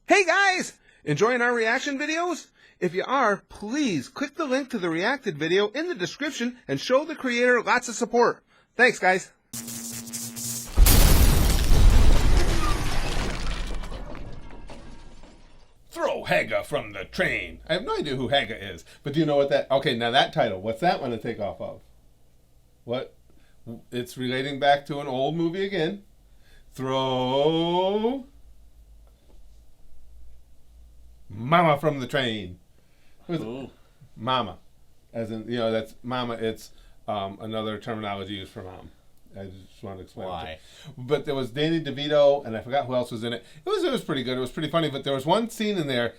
Hey guys! Enjoying our reaction videos? If you are, please click the link to the reacted video in the description and show the creator lots of support. Thanks guys! Throw Haga from the train. I have no idea who Haga is, but do you know what that... Okay, now that title, what's that one to take off of? What? It's relating back to an old movie again. Throw... Mama from the train. Mama. As in, you know, that's mama. It's another terminology used for mom. I just want to explain why. But there was Danny DeVito, and I forgot who else was in it. It was pretty good. It was pretty funny. But there was one scene in there,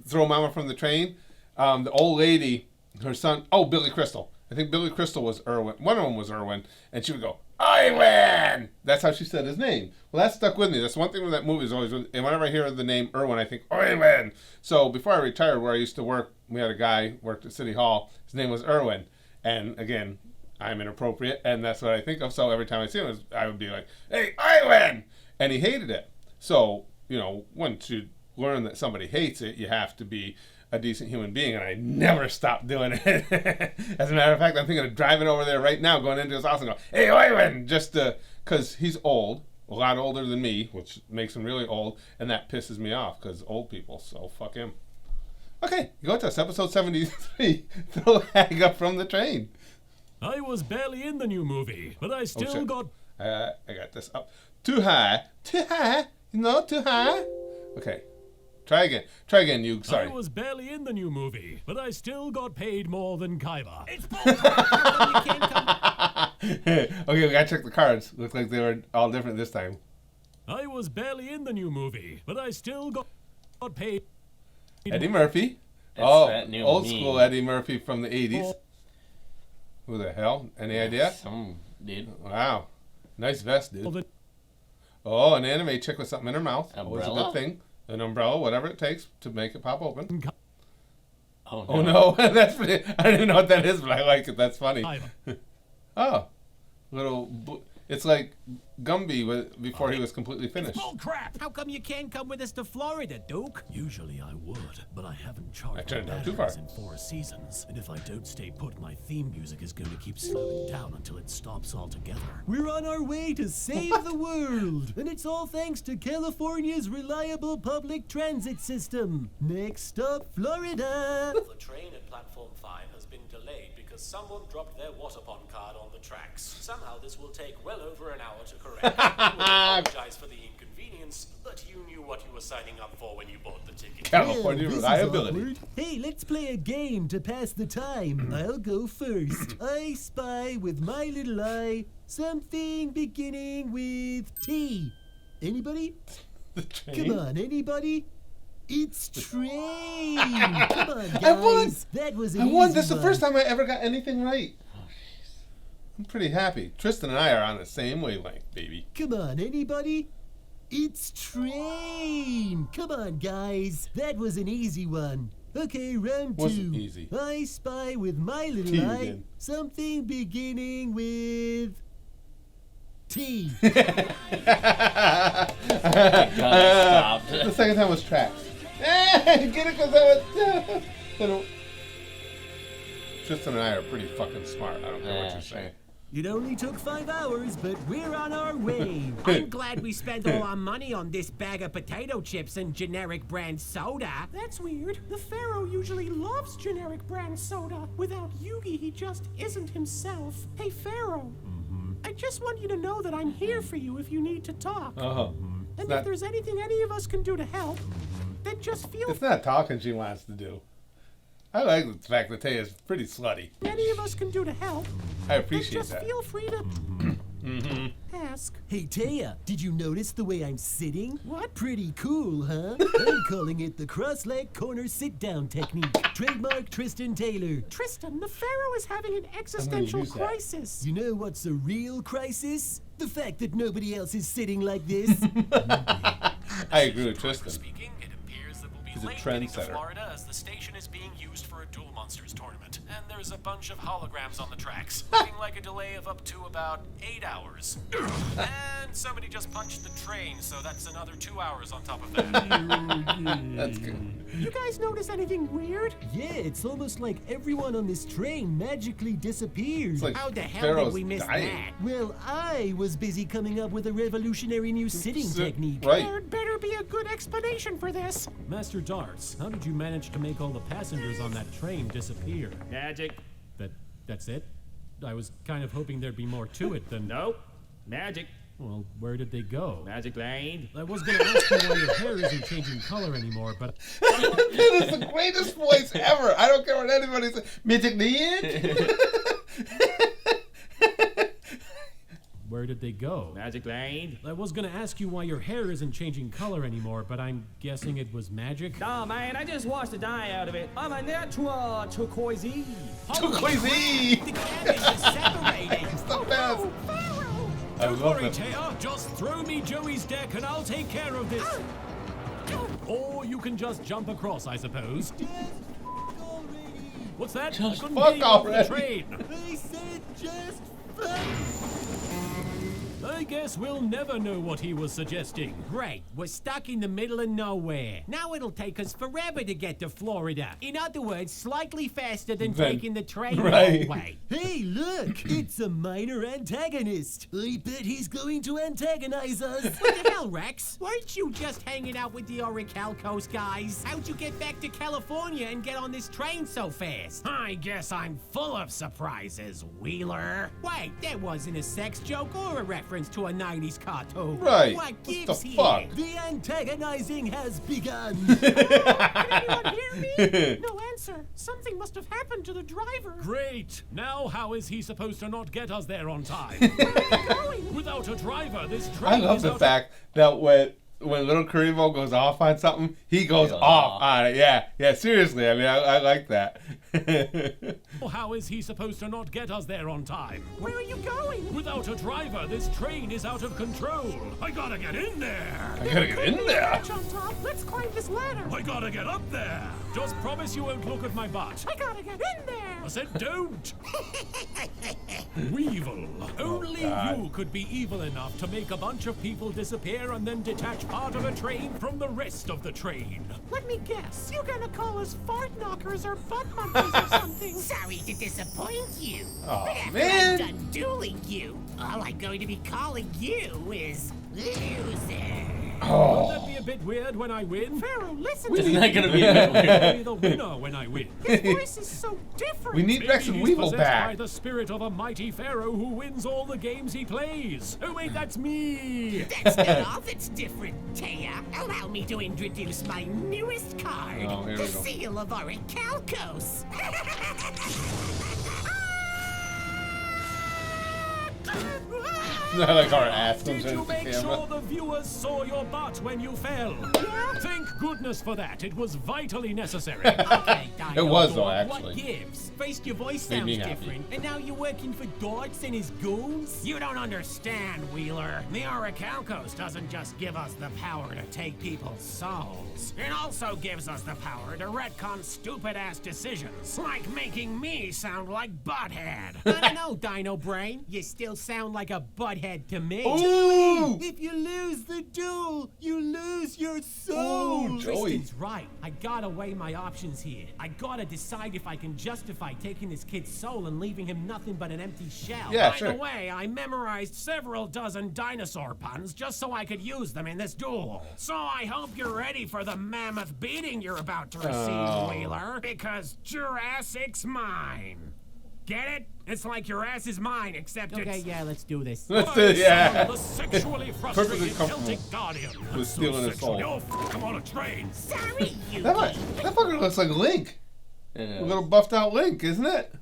throw mama from the train. The old lady, her son, Billy Crystal. I think Billy Crystal was Irwin. One of them was Irwin. And she would go, Irwin! That's how she said his name. Well, that stuck with me. That's one thing with that movie is always, and whenever I hear the name Irwin, I think, Irwin! So before I retired, where I used to work, we had a guy worked at City Hall. His name was Irwin. And again, I'm inappropriate, and that's what I think of. So every time I see him, I would be like, hey, Irwin! And he hated it. So, you know, once you learn that somebody hates it, you have to be a decent human being, and I never stopped doing it. As a matter of fact, I'm thinking of driving over there right now, going into his house and go, hey, Irwin! Just because he's old, a lot older than me, which makes him really old, and that pisses me off, because old people, so fuck him. Okay, YGOTAS, episode 73, Throw Haga from the train. I was barely in the new movie, but I still got... I got this up. Too high, too high, no, too high. Okay. Try again, you. Sorry. I was barely in the new movie, but I still got paid more than Kyber. It's Okay, we gotta check the cards. Looks like they were all different this time. I was barely in the new movie, but I still got paid. Eddie Murphy. That new old meme. school Eddie Murphy from the 80s. Who the hell? Any idea? Some dude. Wow. Nice vest, dude. Oh, an anime chick with something in her mouth. Always a good thing. An umbrella, whatever it takes to make it pop open. Oh no, that's pretty, I don't even know what that is, but I like it. That's funny. Oh, it's like Gumby before he was completely finished. Bull crap! How come you can't come with us to Florida, Duke? Usually I would, but I haven't charged I turned my down too far. batteries in 4 seasons, and if I don't stay put, my theme music is going to keep slowing down until it stops altogether. We're on our way to save the world, and it's all thanks to California's reliable public transit system. Next stop, Florida. The train at platform 5 has been delayed because someone dropped their water pond card on the tracks. Somehow this will take well over an hour to correct. I apologize for the inconvenience, but you knew what you were signing up for when you bought the ticket. California This is reliability. awkward. Hey, let's play a game to pass the time. I'll go first. I spy with my little eye something beginning with T. Anybody? The train? Come on, anybody? It's train. Come on, guys. I won. That was an I won. easy This is the one. first time I ever got anything right. I'm pretty happy. Tristan and I are on the same wavelength, baby. Come on, anybody? It's train. Come on, guys. That was an easy one. Okay, round 2. Wasn't easy. I spy with my little T eye again. something beginning with T. The second time was tracks. Get it? Because that was... Tristan and I are pretty fucking smart. I don't care what you're saying. It only took 5 hours, but we're on our way. I'm glad we spent all our money on this bag of potato chips and generic brand soda. That's weird. The Pharaoh usually loves generic brand soda. Without Yugi, he just isn't himself. Hey, Pharaoh. I just want you to know that I'm here for you if you need to talk. And if there's anything any of us can do to help, then just feel... It's not talking she wants to do. I like the fact that Taya's pretty slutty. Any of us can do to help. I appreciate Just that. feel free to ask. Hey, Taya, did you notice the way I'm sitting? What? Pretty cool, huh? I'm calling it the cross-leg corner sit-down technique. Trademark Tristan Taylor. Tristan, the Pharaoh is having an existential use that. crisis. You know what's a real crisis? The fact that nobody else is sitting like this. I agree with Tristan. Speaking, it appears that we'll be He's a late getting to trendsetter. Florida as the station is being used for a Duel Monsters tournament. And there's a bunch of holograms on the tracks, looking like a delay of up to about 8 hours. And somebody just punched the train, so that's another 2 hours on top of that. That's good. You guys notice anything weird? Yeah, it's almost like everyone on this train magically disappeared. It's like How the hell Pharaoh's did we miss dying. that? Well, I was busy coming up with a revolutionary new sitting technique. Right. There'd better be a good explanation for this. Master Darts, how did you manage to make all the passengers on that train disappear? Magic. That's it? I was kind of hoping there'd be more to it than... Nope. Magic. Well, where did they go? Magic Lane. I was gonna ask you why your hair isn't changing color anymore, but... That is the greatest voice ever. I don't care what anybody says. Magic Land? Where did they go? Magic Lane. I was gonna ask you why your hair isn't changing color anymore, but I'm guessing it was magic? Nah, man, I just washed the dye out of it. I'm a natural turquoise. Turquoise! The cabbage is separating. It's the best. I Don't love worry, it. Taya. Just throw me Joey's deck and I'll take care of this. Or you can just jump across, I suppose. What's that? I couldn't fuck get you off the already. train. I said just fuck. I guess we'll never know what he was suggesting. Great, we're stuck in the middle of nowhere. Now it'll take us forever to get to Florida. In other words, slightly faster than taking the train the right. whole way. Hey, look! It's a minor antagonist. I bet he's going to antagonize us. What the hell, Rex? Weren't you just hanging out with the Orichalcos guys? How'd you get back to California and get on this train so fast? I guess I'm full of surprises, Wheeler. Wait, that wasn't a sex joke or a reference to a 90s cartoon. Right. What What gives the here? fuck? The antagonizing has begun. Can anyone hear me? No answer. Something must have happened to the driver. Great! Now how is he supposed to not get us there on time? Going. Without a driver, this train I love is the out fact that when LittleKuriboh goes off on something, he goes off on it. Yeah, seriously. I mean, I like that. How is he supposed to not get us there on time? Where are you going? Without a driver, this train is out of control. I gotta get in there. I gotta get in there. Latch on top. Let's climb this ladder. I gotta get up there. Just promise you won't look at my butt. I gotta get in there. I said don't. Weevil. Only you could be evil enough to make a bunch of people disappear and then detach part of a train from the rest of the train. Let me guess. You're gonna call us fart knockers or butt monkeys or something. Sorry to disappoint you. Aw, but after man. I'm done dueling you, all I'm going to be calling you is loser. Won't that be a bit weird when I win? Pharaoh, listen to Isn't me. that gonna be a bit weird? I'll be the winner when I win. His voice is so different. We need Maybe Rex and he's Weevil possessed by back. the spirit of a mighty pharaoh who wins all the games he plays. Oh wait, that's me. That's not all that's different, Taya. Allow me to introduce my newest card, Oh, here the we go. Seal of Orichalcos. I like our ass comes Did you into the make camera. sure the viewers saw your butt when you fell? Thank goodness for that. It was vitally necessary. Okay, Dino It was, though, Dog, actually. What gives? First your voice Made me sounds happy. different, and now you're working for Darts and his goons? You don't understand, Wheeler. The Orichalcos doesn't just give us the power to take people's souls. It also gives us the power to retcon stupid-ass decisions, like making me sound like Butthead. I don't know, Dino Brain. You still sound like a butthead to me. Ooh! If you lose the duel, you lose your soul. Ooh, Joey. Tristan's right. I gotta weigh my options here. I gotta decide if I can justify taking this kid's soul and leaving him nothing but an empty shell. Yeah, By sure. the way, I memorized several dozen dinosaur puns just so I could use them in this duel. So I hope you're ready for the mammoth beating you're about to receive, Oh. Wheeler, because Jurassic's mine. Get it? It's like your ass is mine, except Okay, it's... yeah, let's do this. Let's do it, yeah. The sexually Perfectly frustrated comfortable Celtic guardian. with stealing his soul. Yo, I'm on a train. Sorry, you. That fucker looks like Link. Yeah. A little buffed out Link, isn't it?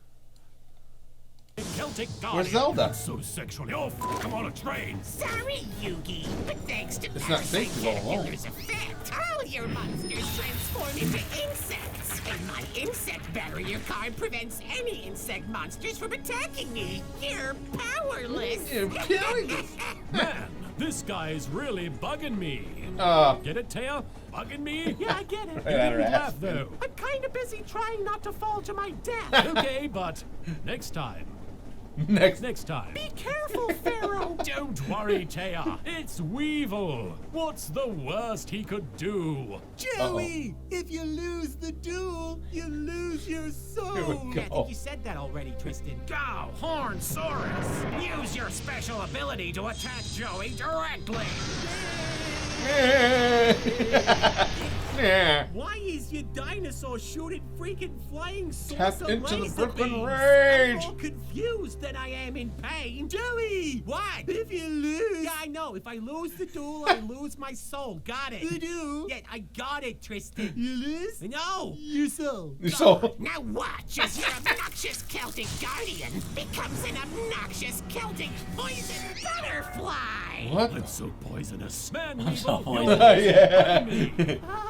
Celtic guardian. Where's Zelda? So sexually. Oh, I'm on a train. Sorry, Yugi, but thanks to It's not safe to go alone. Caterpillar's effect, all your monsters transform into insects, and my insect barrier card prevents any insect monsters from attacking me. You're powerless. You're killing us. Man, this guy's really bugging me. Get it, Taya? Bugging me? Yeah, I get it. You Right on her didn't ass. laugh, though. I'm kind of busy trying not to fall to my death. Okay, but next time. Next time. Be careful, Pharaoh. Don't worry, Taya. It's Weevil. What's the worst he could do? Joey, if you lose the duel, you lose your soul. Here we I go. think you said that already, Tristan. Go, Hornsaurus. Use your special ability to attack Joey directly. Yeah. Why is your dinosaur shooting freaking flying Tap saucer into the laser Brooklyn beams? Rage. I'm more confused than I am in pain. Joey, What? if you lose Yeah, I know. If I lose the duel, I lose my soul. Got it. the duel, Yeah, I got it, Tristan. you lose No. your soul. So, Now watch as your obnoxious Celtic guardian becomes an obnoxious Celtic poison butterfly. what? I'm so poisonous. Man, I'm so Weevil, poisonous. you're Yeah. me. Ah.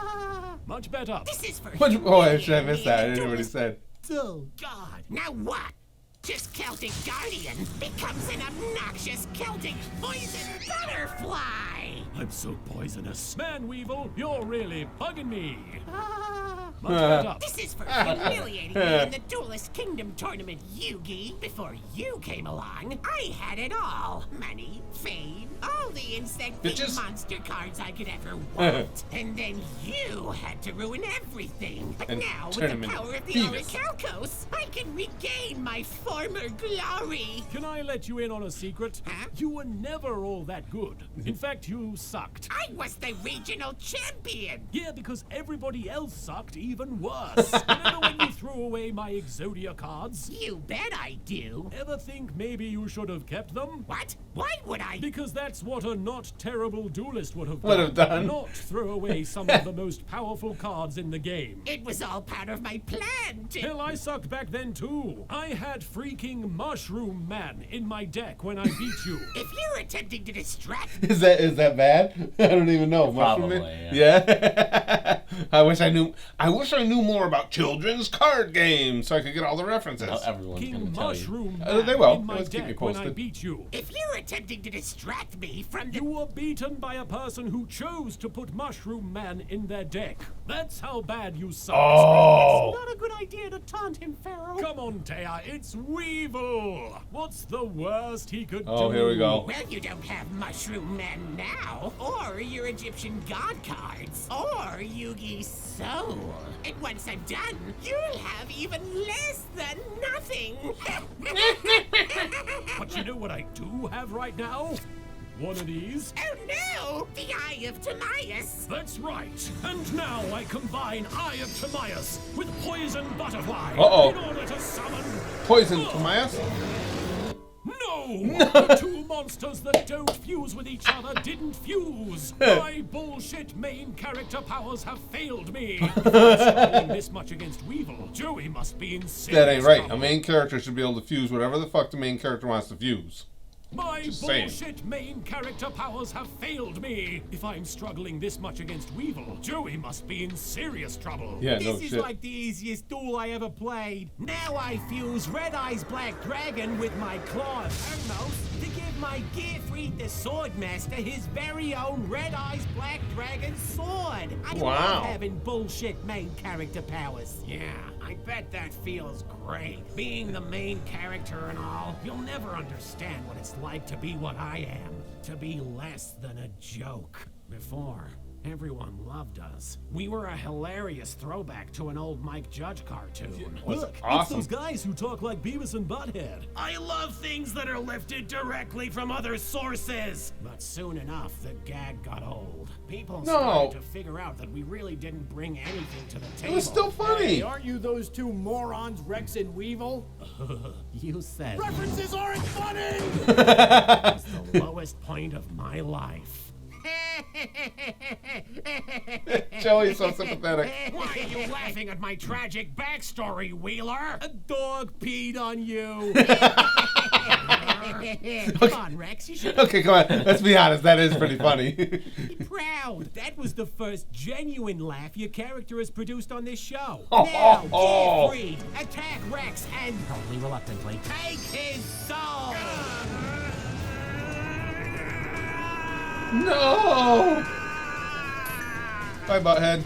Much better. This is for What? Oh, I should have missed that. I humiliating didn't know what he duelist said. Soul. God. Now what? Just Celtic Guardian becomes an obnoxious Celtic poison butterfly. I'm so poisonous. Man, Weevil, you're really bugging me. Ah. Much better. This is for humiliating me in the Duelist Kingdom tournament, Yugi. Before you came along, I had it all. Money, fame, all the insect Bitches. monster cards I could ever want. And then you had to ruin everything. But And now, with turn the him into power of the Beavis. Orichalcos, I can regain my former glory. Can I let you in on a secret? Huh? You were never all that good. In fact, you sucked. I was the regional champion. Yeah, because everybody else sucked even worse. Remember when you threw away my Exodia cards? You bet I do. Ever think maybe you should have kept them? What? Why would I? Because that's what a not terrible duelist would have Would have done. Not throw away some of the most powerful cards in the game. It was all part of my plan to... Hell, I sucked back then too. I had freaking Mushroom Man in my deck when I beat you. If you're attempting to distract Is that bad? I don't even know. Probably, Mushroom Man? Yeah. I wish I knew more about children's card games so I could get all the references. Now everyone's King gonna tell you. Mushroom They Man will. in my Let's keep you deck when I posted. beat you. If you're attempting to distract me from the... You were beaten by a person who chose to put Mushroom Man in their deck. That's how bad you suck. Oh. Not a good idea to taunt him, Pharaoh. Come on, Taya, it's Weevil. What's the worst he could do? Oh, here we go. Well, you don't have Mushroom Man now, or your Egyptian god cards, or Yugi's soul. And once I'm done, you'll have even less than nothing. But you know what I do have right now? One of these. Oh no! The Eye of Timaeus! That's right. And now I combine Eye of Timaeus with Poison Butterfly Uh-oh. in order to summon... Poison Timaeus? No! The two monsters that don't fuse with each other didn't fuse. My bullshit main character powers have failed me. If I'm struggling this much against Weevil, Joey must be in serious That ain't right. trouble. A main character should be able to fuse whatever the fuck the main character wants to fuse. My Just saying. bullshit main character powers have failed me. If I'm struggling this much against Weevil, Joey must be in serious trouble. Yeah, This no is shit. like the easiest duel I ever played. Now I fuse Red Eye's Black Dragon with my Claw of Hermos to give my Grapefruit the Swordmaster his very own Red Eye's Black Dragon sword. I Wow. love having bullshit main character powers. Yeah, I bet that feels great. Being the main character and all, you'll never understand what it's like to be what I am. To be less than a joke. Before, everyone loved us. We were a hilarious throwback to an old Mike Judge cartoon. Was Look, awesome. it's those guys who talk like Beavis and Butthead. I love things that are lifted directly from other sources. But soon enough, the gag got old. People started to figure out that we really didn't bring anything to the It table. was still funny. Aren't you those two morons, Rex and Weevil? You said References aren't funny! It's the lowest point of my life. Joey's so sympathetic. Why are you laughing at my tragic backstory, Wheeler? a dog peed on you. Come on, Rex, you should Okay, come on. Let's be honest. That is pretty funny. be proud. That was the first genuine laugh your character has produced on this show. Oh, Now, oh, oh. get free, attack Rex, and Only reluctantly. take his soul. No. Bye, Butthead.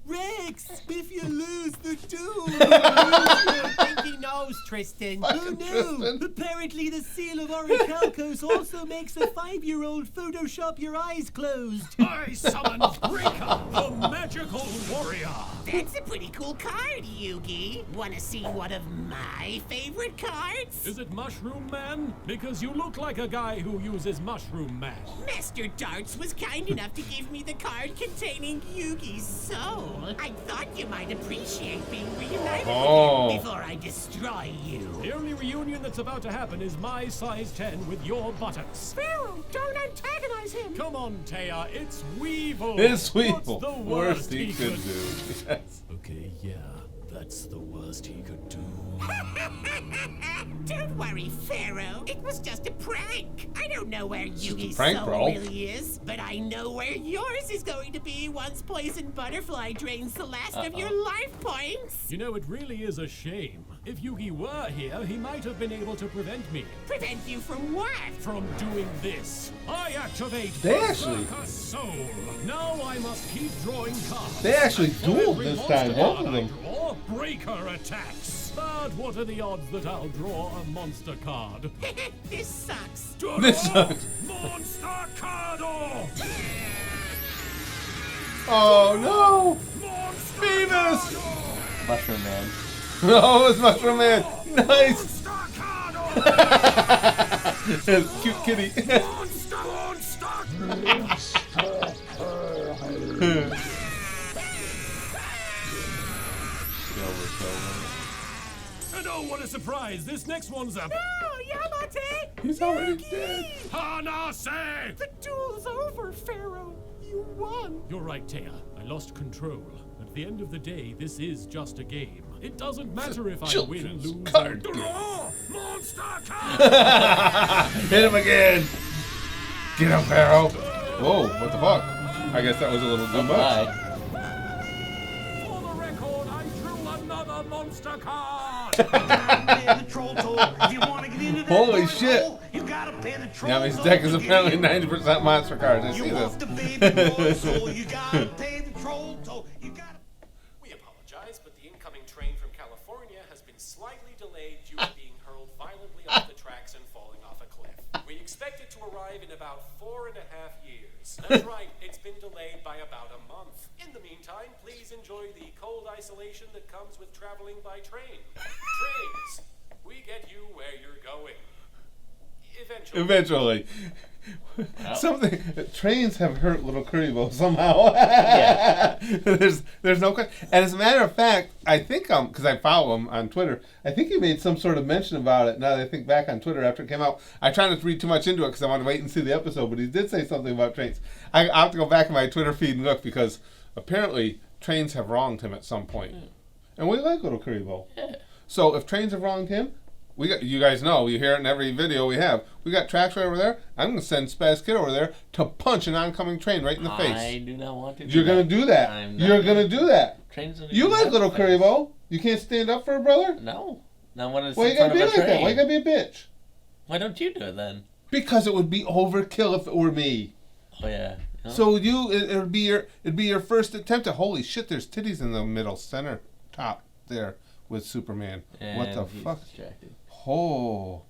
Rex! X. If you lose the duel, you lose your pinky nose, Tristan. Oh no! Apparently the seal of Orichalcos also makes a 5-year-old Photoshop your eyes closed. I summon Breaker, the magical warrior. That's a pretty cool card, Yugi. Wanna see one of my favorite cards? Is it Mushroom Man? Because you look like a guy who uses Mushroom Man. Master Darts was kind enough to give me the card containing Yugi's soul. I thought you might appreciate being reunited with him before I destroy you. The only reunion that's about to happen is my size 10 with your buttocks. Pharaoh, don't antagonize him. Come on, Taya, it's Weevil. It's Weevil. What's the worst he could do. Yes. Okay, yeah, that's the worst he could do. Don't worry, Pharaoh. It was just a prank. I don't know where Yugi's prank, soul bro. really is, but I know where yours is going to be once Poison Butterfly drains the last of your life points. You know, it really is a shame. If Yugi were here, he might have been able to prevent me. Prevent you from what? From doing this. I activate They actually- Berserker Soul. Now I must keep drawing cards. They actually For dueled every this monster time, both card of I them. draw, Breaker attacks. But what are the odds that I'll draw a monster card? This sucks. This sucks. Monster Cardo! Oh no! Monster Beavis! Cardo! Mushroom Man. Oh, it's Mushroom Man. Nice. Monster Cardo! It's cute kitty. And oh, what a surprise! This next one's up. No, Yamate! He's already dead. Hanase! The duel's over, Pharaoh. You won. You're right, Taya. I lost control. At the end of the day, this is just a game. It doesn't matter if I win, children's lose, card or game. draw. Monster card! Hit him again. Get him, Pharaoh. Whoa, what the fuck? I guess that was a little too much. Bye. For the record, I drew another monster card! Pay the troll toll. If you want to get into that Holy barn shit. hole, you gotta pay the troll Now his toll deck is to get apparently in. 90% monster cards. I see You want this. the baby boy soul, you gotta pay the troll toll. You gotta. We apologize, but the incoming train from California has been slightly delayed due to being hurled violently off the tracks and falling off a cliff. We expect it to arrive in about 4.5 years. That's right, it's been delayed by about a month. In the meantime, please enjoy the cold isolation that comes with traveling by train. Trains, we get you where you're going. Eventually. Something trains have hurt LittleKuriboh somehow. Yeah. there's no question. And as a matter of fact, I think because I follow him on Twitter, I think he made some sort of mention about it. Now that I think back on Twitter after it came out, I try not to read too much into it because I want to wait and see the episode. But he did say something about trains. I have to go back in my Twitter feed and look because apparently trains have wronged him at some point, and we like LittleKuriboh. Yeah. So if trains have wronged him, we got, you guys know, you hear it in every video we have. We got tracks right over there. I'm going to send Spaz Kid over there to punch an oncoming train right in the face. I do not want to do You're going to do that. I'm not You're going to do that. Trains don't You even like have LittleKuriboh. You can't stand up for a brother? No. Not when it's Why you in got front to be of a like that? train. Why you got to be a bitch? Why don't you do it then? Because it would be overkill if it were me. Oh yeah. No? So it'd be your first attempt at, holy shit, there's titties in the middle center top there with Superman. And what the he's fuck? distracted. Oh.